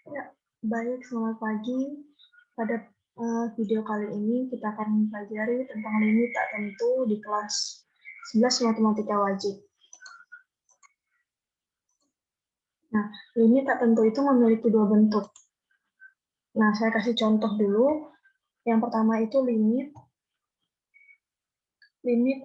Ya, baik, selamat pagi. Pada video kali ini kita akan mempelajari tentang limit tak tentu di kelas 11 Matematika Wajib. Nah, limit tak tentu itu memiliki dua bentuk. Nah, saya kasih contoh dulu. Yang pertama itu limit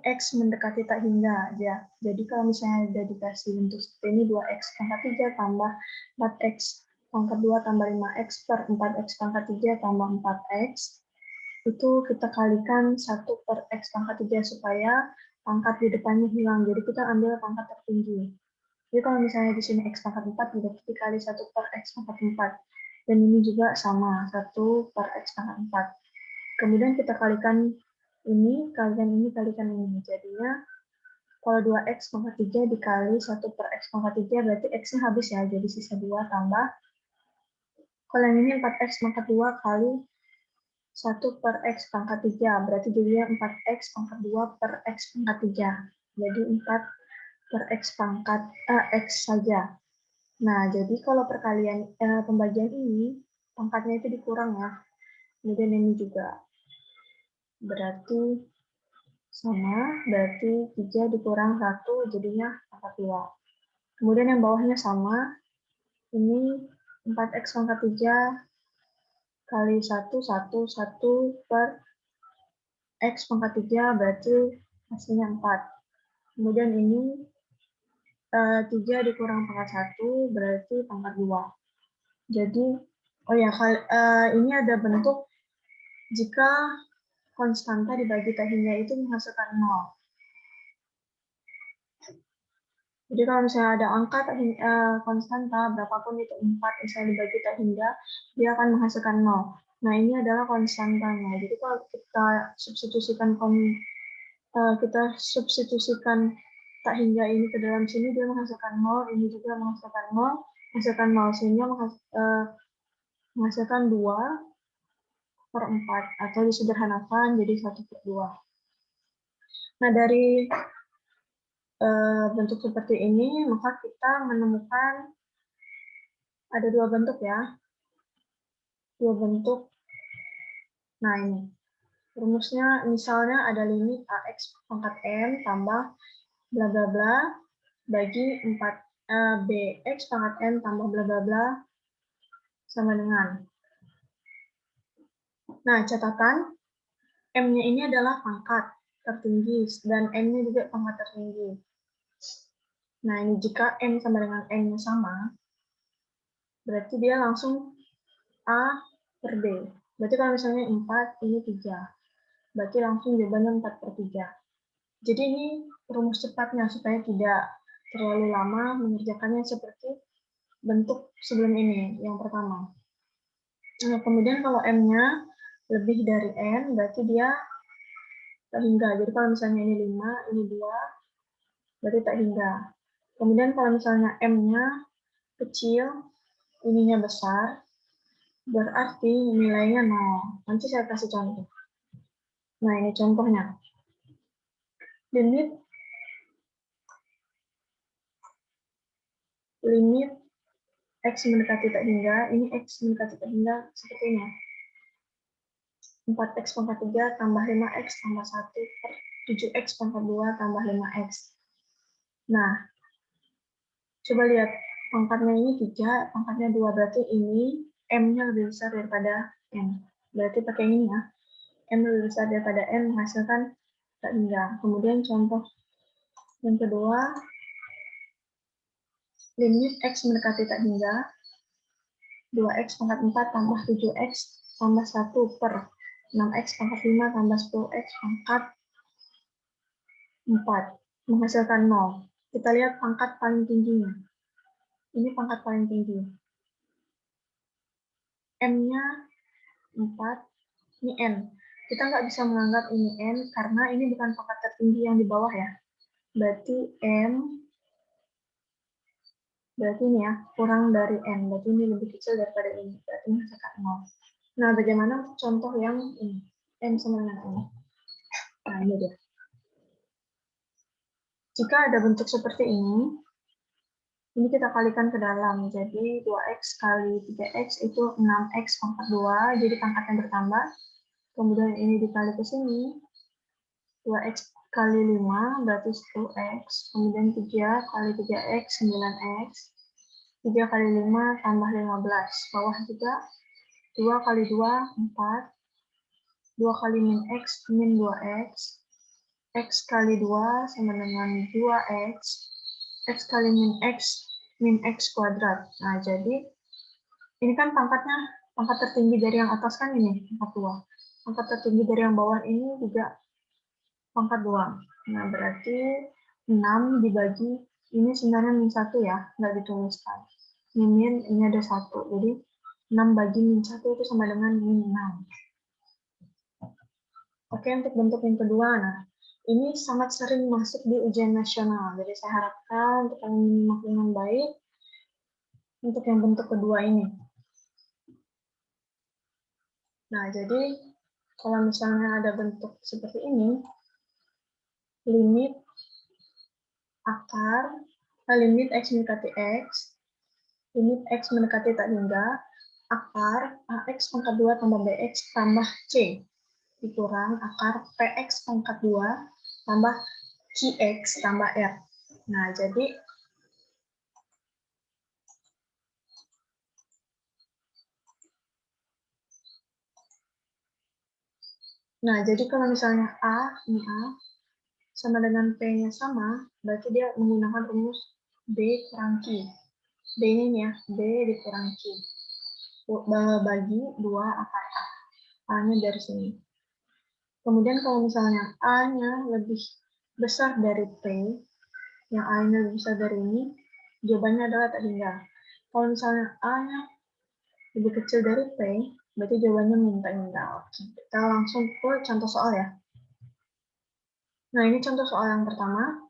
X mendekati tak hingga aja. Jadi kalau misalnya ada dikasih bentuk seperti ini 2X pangkat 3 tambah 4X pangkat 2 tambah 5X per 4X pangkat 3 tambah 4X, itu kita kalikan 1 per X pangkat 3 supaya pangkat di depannya hilang. Jadi kita ambil pangkat tertinggi. Jadi kalau misalnya di sini X pangkat 4, berarti dikali 1 per X pangkat 4. Dan ini juga sama, 1 per X pangkat 4. Kemudian kita kalikan ini, kalikan ini, kalikan ini. Jadinya kalau 2X pangkat 3 dikali 1 per X pangkat 3, berarti X-nya habis ya. Jadi sisa 2 tambah. Kalau yang ini 4X pangkat 2 kali 1 per X pangkat 3, berarti jadinya 4X pangkat 2 per X pangkat 3. Jadi 4 per X pangkat X saja. Nah, jadi kalau perkalian pembagian ini, pangkatnya itu dikurang ya. Kemudian ini juga. Berarti sama, berarti 3 dikurang 1, jadinya pangkat 2. Kemudian yang bawahnya sama, ini 4X pangkat 3 kali 1, 1 per X pangkat 3, berarti hasilnya 4. Kemudian ini 3 dikurang pangkat 1, berarti pangkat 2. Jadi, oh ya, ini ada bentuk jika konstanta dibagi tak hingga itu menghasilkan 0. Jadi kalau misalnya ada angka konstanta, berapapun itu 4, misalnya dibagi tak hingga, dia akan menghasilkan 0. Nah, ini adalah konstantanya. Jadi kalau kita substitusikan tak hingga ini ke dalam sini, dia menghasilkan 0, ini juga menghasilkan 0, menghasilkan 0, sehingga menghasilkan 2 per 4, atau disederhanakan jadi 1 per 2. Nah, dari bentuk seperti ini, maka kita menemukan ada dua bentuk ya. Dua bentuk. Nah, ini. Rumusnya misalnya ada limit AX pangkat M tambah bla bla bla bagi 4 BX pangkat M tambah bla bla bla sama dengan. Nah, catatan M-nya ini adalah pangkat tertinggi dan M-nya juga pangkat tertinggi. Nah, ini jika M sama dengan N-nya sama, berarti dia langsung A per B. Berarti kalau misalnya 4, ini 3. Berarti langsung jawabannya 4 per 3. Jadi ini rumus cepatnya supaya tidak terlalu lama mengerjakannya seperti bentuk sebelum ini, yang pertama. Nah, kemudian kalau M-nya lebih dari N, berarti dia tak hingga. Jadi kalau misalnya ini 5, ini 2, berarti tak hingga. Kemudian kalau misalnya M-nya kecil, ininya besar, berarti nilainya 0. Nanti saya kasih contoh. Nah, ini contohnya. Limit X mendekati tak hingga, ini X mendekati tak hingga seperti ini. 4X pangkat 3 tambah 5X tambah 1 per 7X pangkat 2 tambah 5X. Nah, coba lihat. Pangkatnya ini 3, pangkatnya 2. Berarti ini M-nya lebih besar daripada N. Berarti pakai ini ya. M lebih besar daripada N menghasilkan tak hingga. Kemudian contoh yang kedua, limit X mendekati tak hingga, 2X pangkat 4 tambah 7X tambah 1 per 6X pangkat 5 tambah 10X pangkat 4 menghasilkan 0. Kita lihat pangkat paling tingginya. Ini pangkat paling tinggi. M-nya 4, ini N. Kita nggak bisa menganggap ini N karena ini bukan pangkat tertinggi yang di bawah ya. Berarti berarti ini ya, kurang dari N. Berarti ini lebih kecil daripada ini. Berarti menghasilkan 0. Nah, bagaimana contoh yang ini? M sama dengan N. Nah, ini dia. Jika ada bentuk seperti ini, Ini kita kalikan ke dalam, jadi 2x kali 3x itu 6x pangkat 2, jadi pangkatnya bertambah. Kemudian ini dikali ke sini, 2x kali 5 berarti 10x, kemudian 3 kali 3x 9x, 3 kali 5 tambah 15, bawah juga 2 kali 2 4, 2 kali min x min 2x, x kali 2 sama dengan 2x, x kali min x kuadrat. Nah, jadi ini kan pangkatnya, pangkat tertinggi dari yang atas kan ini, pangkat 2. Pangkat tertinggi dari yang bawah ini juga pangkat 2. Nah, berarti 6 dibagi, ini sebenarnya min 1 ya, nggak dituliskan. Min ini ada 1, jadi 6 bagi min 1 itu sama dengan min 6. Oke, untuk bentuk yang kedua, nah, ini sangat sering masuk di ujian nasional, jadi saya harapkan untuk kalian menyimak dengan baik untuk yang bentuk kedua ini. Nah, jadi kalau misalnya ada bentuk seperti ini, limit akar, limit x mendekati x, limit x mendekati tak hingga, akar ax pangkat 2 tambah bx tambah c, dikurang akar px pangkat 2 tambah qx tambah r. Nah, jadi kalau misalnya ini A, sama dengan P-nya sama, berarti dia menggunakan rumus B kurang Q. B ini ya, B dikurang Q. Bagi 2 akar A. A-nya dari sini. Kemudian kalau misalnya A-nya lebih besar dari P, yang A-nya lebih besar dari ini, jawabannya adalah tak hingga. Kalau misalnya A-nya lebih kecil dari P, berarti jawabannya min tak hingga. Oke, kita langsung ke contoh soal ya. Nah, ini contoh soal yang pertama.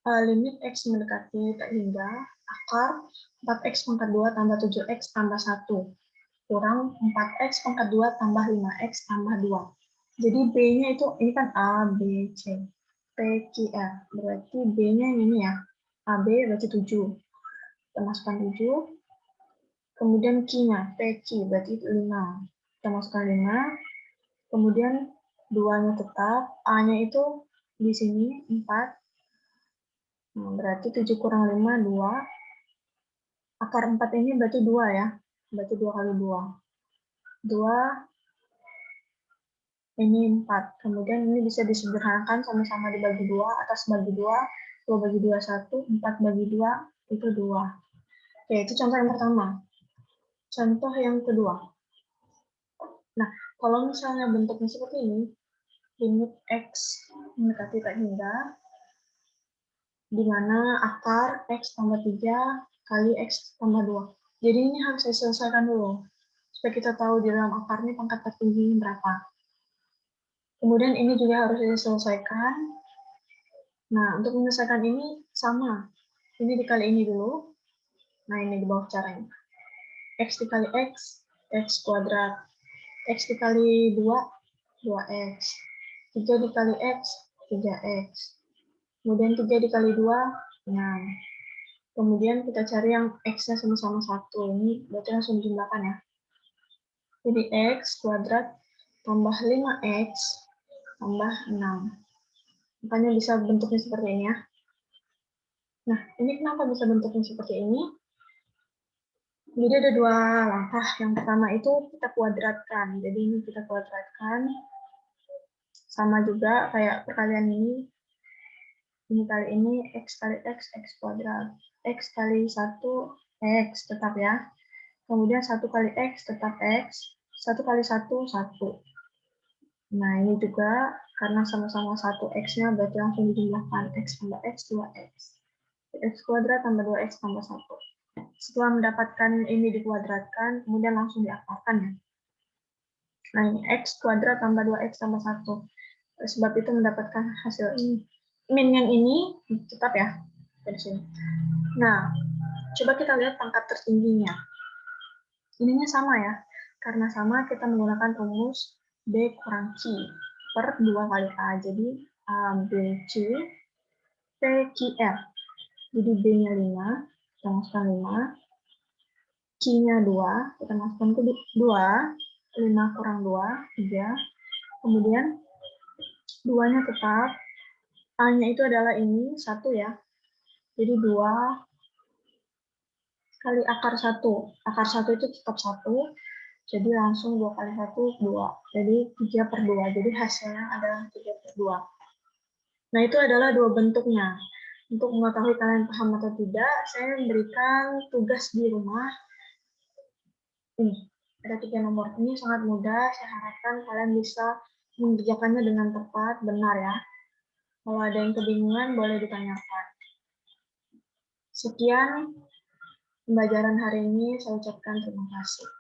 Limit x mendekati tak hingga, akar 4x pangkat 2 tambah 7x tambah 1, kurang 4x pangkat 2 tambah 5x tambah 2. Jadi B-nya itu, ini kan A, B, C, P, Q, R. Berarti B-nya ini ya, AB berarti 7. Kita masukkan 7. Kemudian Q-nya, PQ berarti 5. Kita masukkan 5. Kemudian 2-nya tetap, A-nya itu di sini 4. Nah, berarti 7 kurang 5, 2. Akar 4 ini berarti 2 ya. Berarti 2 kali 2. 2, ini 4. Kemudian ini bisa disederhanakan sama-sama dibagi 2. Atas bagi 2, 2 bagi 2, 1. 4 bagi 2, itu 2. Oke, itu contoh yang pertama. Contoh yang kedua. Nah, kalau misalnya bentuknya seperti ini, limit x mendekati tak hingga, di mana akar x tambah 3 kali x tambah 2. Jadi ini harus saya selesaikan dulu, supaya kita tahu di dalam akar ini pangkat tertingginya berapa. Kemudian ini juga harus diselesaikan. Nah, untuk menyelesaikan ini sama. Ini dikali ini dulu. Nah, ini di bawah caranya. X dikali X, X kuadrat. X dikali 2, 2X. 3 dikali X, 3X. Kemudian 3 dikali 2, 6. Kemudian kita cari yang X-nya sama-sama 1. Ini berarti langsung dijumlahkan ya. Jadi X kuadrat tambah 5X tambah 6. Makanya bisa bentuknya seperti ini ya. Nah, ini kenapa bisa bentuknya seperti ini? Jadi ada 2 langkah. Yang pertama itu kita kuadratkan. Jadi ini kita kuadratkan. Sama juga kayak perkalian ini. Ini kali ini X kali X, X kuadrat. X kali 1, X tetap ya. Kemudian 1 kali X tetap X. 1 kali 1, 1. Nah, ini juga karena sama-sama 1 X-nya berarti langsung dijumlahkan X tambah X, 2X. X kuadrat tambah 2X tambah 1. Setelah mendapatkan ini dikuadratkan, kemudian langsung diakarkan ya. Nah, ini X kuadrat tambah 2X tambah 1. Sebab itu mendapatkan hasil ini. Min yang ini tetap ya, dari sini. Nah, coba kita lihat pangkat tertingginya. Ininya sama ya, karena sama kita menggunakan rumus B kurang Q per 2 kali A. Jadi A, B, C, P, Q, R. Jadi B-nya 5, kita masukkan 5. Q-nya 2, kita masukkan ke 2. 5 kurang 2, 3. Kemudian 2-nya tetap. A-nya itu adalah ini, 1 ya. Jadi 2 kali akar 1. Akar 1 itu tetap 1. Jadi langsung 2 kali 1, 2. Jadi 3 per 2. Jadi hasilnya adalah 3 per 2. Nah, itu adalah dua bentuknya. Untuk mengetahui kalian paham atau tidak, saya memberikan tugas di rumah. Ini, ada 3 nomor. Ini sangat mudah. Saya harapkan kalian bisa mengerjakannya dengan tepat, benar ya. Kalau ada yang kebingungan, boleh ditanyakan. Sekian pembelajaran hari ini. Saya ucapkan terima kasih.